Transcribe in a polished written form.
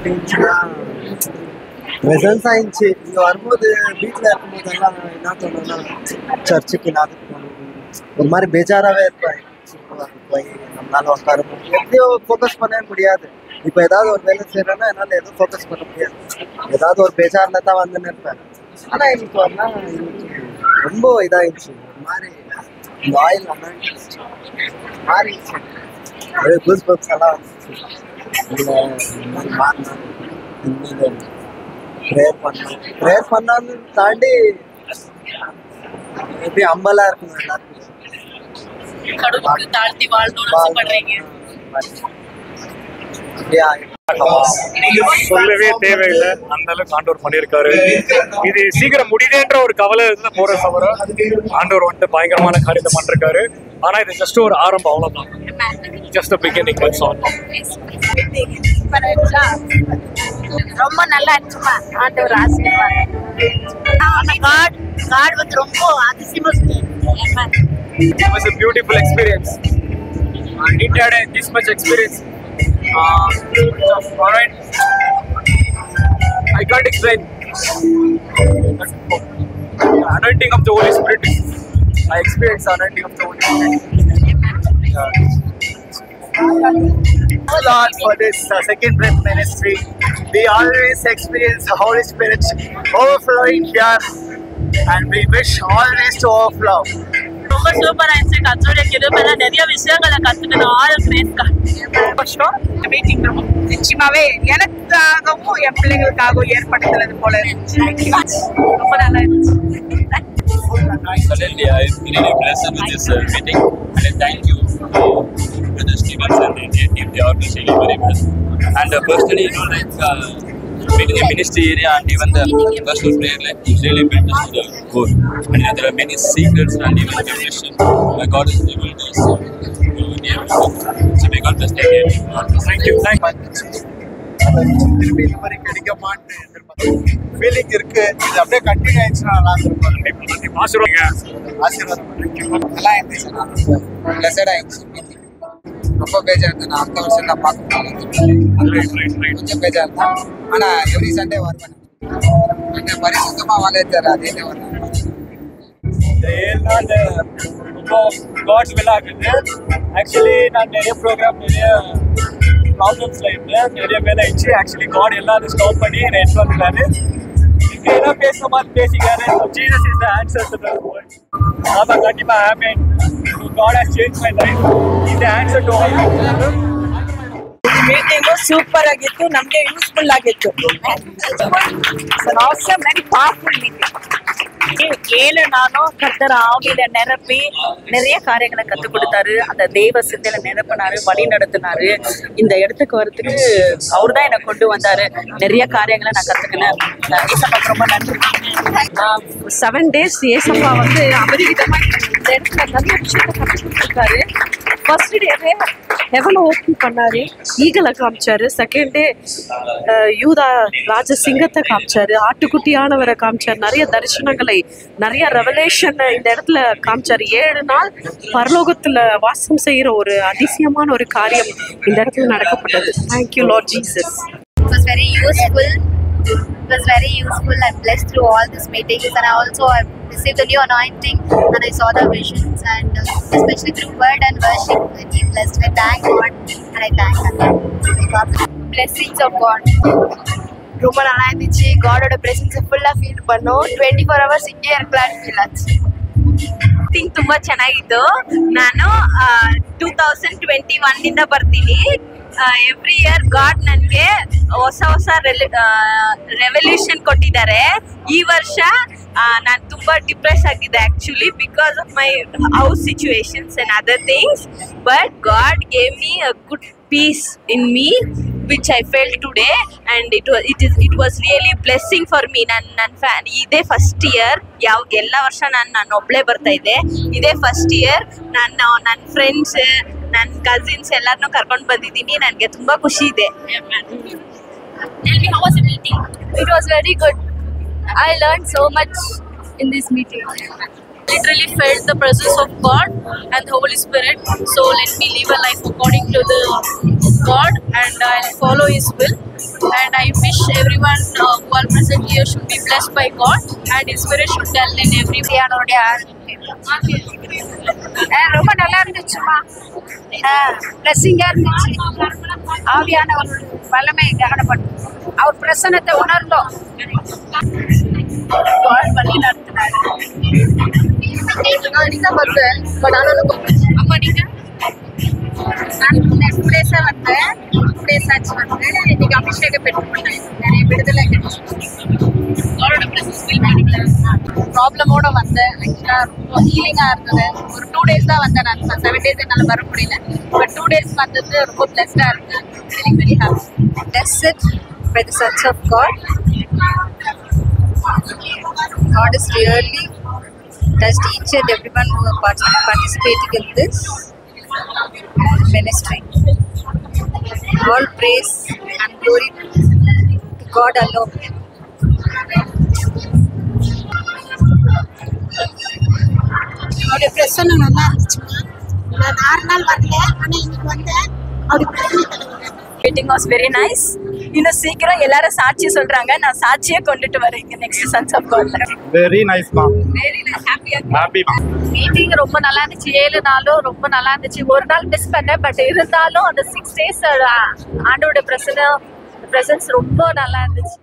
இருந்துச்சுன்னா ப்ரெசன்ஸ் ஆயிடுச்சு. இங்கே வரும்போது வீட்டில் இருக்கும்போதெல்லாம் என்ன தோணுன்னா சர்ச்சுக்கு எல்லாத்துக்கும் போகணும். ஒரு மாதிரி பேஜாராகவே இருப்பேன். போய் நம்மளால உட்கார முடியும், எப்படியோ ஃபோக்கஸ் பண்ணவே முடியாது. இப்போ ஏதாவது ஒரு வேலை செய்கிறேன்னா என்னால் எதுவும் ஃபோக்கஸ் பண்ண முடியாது. ஏதாவது ஒரு பேஜாரில் தான் வந்துன்னு இருப்பேன். ஆனால் இன்னைக்கு வரலாம் ரொம்ப இதாகிடுச்சு. ஒரு மாதிரி இந்த ஆயில் மாறிடுச்சு. அது கூஸ் பம்ப்ஸ் எல்லாம் வந்துச்சு. ப்ரேயர் பண்ணான்னு தாண்டி எப்படி அம்பலா இருக்கணும் எல்லாருக்கும். சொல்லவே தேவையில்லை, அந்த அளவுக்கு ஆண்டவர் பண்ணியிருக்காரு. இது சீக்கிரம் முடியுதுன்ற ஒரு கவலை போற தவிர ஆண்டவர் வந்துட்டு பயங்கரமான காரியத்தை பண்ணிருக்காரு. ஆனா இது ஜஸ்ட் ஒரு ஆரம்பம், அவ்வளவுதான். Just beginning. ரொம்ப நல்லா இருந்துச்சுமா. ஆண்டவர் ஆசீர்வாதம். காட் வந்து ரொம்ப அதிசயமா It was a beautiful experience. I didn't had this much experience. Alright, I can't explain. Anointing of the Holy Spirit. I experienced anointing of the Holy Spirit. Lord, for this second breath ministry, we always experience the Holy Spirit overflowing here, and we wish always to overflow. ரொம்ப சூப்பரா இருந்துச்சு. கத்தோடைய கிருபையில நிறைய விஷயங்களை கத்துக்கணும். All grace கஷ்டம் meeting நிச்சயமாவே எனக்காகவும் என் பிள்ளைங்களுக்காகவும் ஏற்படுத்துறது போல இருந்துச்சு. ரொம்ப நல்லா இருந்துச்சு. Suddenly, I feel really blessed with this meeting, and I thank you, Brother Stevens and their team. They are really very blessed. And personally, meeting the ministry area and even the personal prayer life is really built us to the core. And there are many secrets and even revelation my God is able to do. So may God bless you. Thank you. திருப்பி இந்த மாதிரி கிடைக்க மாட்டேன் feeling இருக்கு. இது அப்படியே continue ஆயிடுச்சுன்னா நல்லா இருக்கும். ஆசீர்வாதம் நல்லா இருந்துச்சு. பிளஸட் ஆயிடுச்சு. ரொம்ப பேஜா இருந்தேன். நான் அடுத்த வருஷம் நான் பார்க்க கொஞ்சம் பேஜா இருந்தேன். ஆனால் எவ்ரி சண்டே வருவேன். என்ன பரிசுத்தமாக வாழாரு அதே வருவேன். காட்ஸ் வில்லா இருக்குது. ஆக்சுவலி நான் நிறைய ப்ரோக்ராம் நிறைய ப்ராப்ளம்ஸ்ல இருந்தேன். நிறைய வேலை ஆயிடுச்சு. ஆக்சுவலி காட் எல்லாத்தையும் ஸ்டாப் பண்ணி என்னை எடுத்து வந்துட்டாரு. இங்கே என்ன பேசுற மாதிரி பேசிக்காரு. Jesus is the answer to the world. ஆமா, கண்டிப்பா amen. God has changed my life. He's the answer to all. Meeting super ಆಗಿತ್ತು. ನಮಗೆ ಯೂಸ್ಫುಲ್ ಆಗಿತ್ತು. Awesome and powerful meeting. ஏழு நாளும் கர்த்தர் ஆவியில நிரப்பி நிறைய காரியங்களை கற்றுக் கொடுத்தாரு. அந்த தெய்வ சிந்தையில நிரப்பினாரு, வழி நடத்தினாரு. இந்த இடத்துக்கு வரத்துக்கு அவர் தான் என்னை கொண்டு வந்தாரு. நிறைய காரியங்களை நான் கற்றுக்கினேன். ஏசப்பாக்கு ரொம்ப நன்றி. 7 days ஏசப்பா வந்து அபரிவிதமா இந்த இடத்துல நிறைய விஷயத்தை கற்றுக் கொடுத்துருக்காரு. ஃபர்ஸ்ட் டேவே ஹெவனை ஓப்பன் பண்ணாரு, ஈகலை காமிச்சாரு. செகண்ட் டே யூதா ராஜ சிங்கத்தை காமிச்சாரு, ஆட்டுக்குட்டியானவரை காமிச்சாரு. நிறைய தரிசனங்களை, நிறைய ரெவலேஷன் இந்த இடத்துல காமிச்சாரு. 7 நாள் பரலோகத்துல வாசம் செய்யற ஒரு அதிசயமான ஒரு காரியம் இந்த இடத்துல நடக்கப்பட்டது. Thank you Lord Jesus. It was very useful. It was very useful. I'm blessed through all these meetings, and I also received the new anointing, and I saw the visions, and especially through word and worship, I feel blessed. I thank God, and I thank God. Blessings of God. ரொம்ப நல்லா இருந்துச்சு. காடோட பிரசன்ஸை ஃபுல்லாக feel பண்ணோம். 24 hours ಇங்கே ಇರಲಾಂತ feel ಆச்சு. Thing ತುಂಬಾ ಚೆನ್ನಾಗಿತ್ತು. ನಾನು 2021 ಇಂದ ಬರ್ತೀನಿ. ಎವ್ರಿ ಇಯರ್ ಗಾಡ್ ನನಗೆ ಹೊಸ ಹೊಸ ರೆವಲ್ಯೂಷನ್ ಕೊಟ್ಟಿದ್ದಾರೆ. ಈ ವರ್ಷ ನಾನು ತುಂಬಾ ಡಿಪ್ರೆಸ್ ಆಗಿದ್ದೆ actually because of my house situations and other things. But God gave me a good peace in me which I felt today, and it was really blessing for me. ನನ್ನ fan ಇದೇ first year. ಎಲ್ಲ ವರ್ಷ ನಾನು ಒಬ್ಬಳೇ ಬರ್ತಾ ಇದ್ದೆ. ಇದೇ first year ನಾನು ನನ್ನ ಫ್ರೆಂಡ್ಸ್, ನನ್ನ ಕಸಿನ್ಸ್ ಎಲ್ಲರನ್ನೂ ಕರ್ಕೊಂಡು ಬಂದಿದ್ದೀನಿ. ನನಗೆ ತುಂಬ ಖುಷಿ ಇದೆ. Tell me, how was the meeting? It was very good. I learned so much in this meeting. literally felt the presence of God and the Holy Spirit. So let me live a life according to the God, and I'll follow His will. And I wish everyone who are present here should be blessed by God, and His Spirit should dwell in every ரொம்ப நல்லா இருந்துச்சுமா. பிளஸிங்கா இருந்துச்சு. ஆவியானவர் வல்லமை கவனப்படும். அவர் பிரசன்னத்தை உணர்ந்தோம். வழி நடத்தினார். அம்மா நீங்க? நான் 2 days வந்தேன். 2 days ஆச்சு வந்து இன்னைக்கு அபிஷேகம் பெற்றுக்கொண்டேன். நிறைய விடுதலை கிடைச்சு. அவரோட பிரசன்ஸ் ஃபீல் பண்ணிட்டேன். ப்ராப்ளமோட வந்தேன். ஆக்சுவலா ரொம்ப ஹீலிங்கா இருந்தது. ஒரு 2 days தான் வந்தேன். நான் 7 days என்னால வர முடியல. பட் 2 days வந்தது ரொம்ப பிளஸ்டா இருக்கு. Feeling very happy. Blessed by the sons of God. God is really touched each and everyone who are participating in this ministry. All praise and glory to God alone. அவருடைய பிரசன்னம் நல்லா இருந்துச்சுமா. நான் 6 நாள் வரல, ஆனால் இன்னைக்கு வந்தேன். அவருடைய பிரசன்னத்தை மீட்டிங் வாஸ் வெரி நைஸ். இன்னும் சீக்கிரம் எல்லாரும் சாட்சி சொல்றாங்க. நான் சாட்சியே கொண்டுட்டு வரேன் நெக்ஸ்ட் சன்ஸ் ஆஃப் காட்ல. வெரி நைஸ் மா. Very nice. ஹாப்பி மா. மீட்டிங் ரொம்ப நல்லா இருந்துச்சு. 7 நாளும் ரொம்ப நல்லா இருந்துச்சு. ஒரு நாள் மிஸ் பண்ணேன். பட் இருந்தாலும் அந்த 6 days ஆண்டோட பிரசன்ஸ் ரொம்ப நல்லா இருந்துச்சு.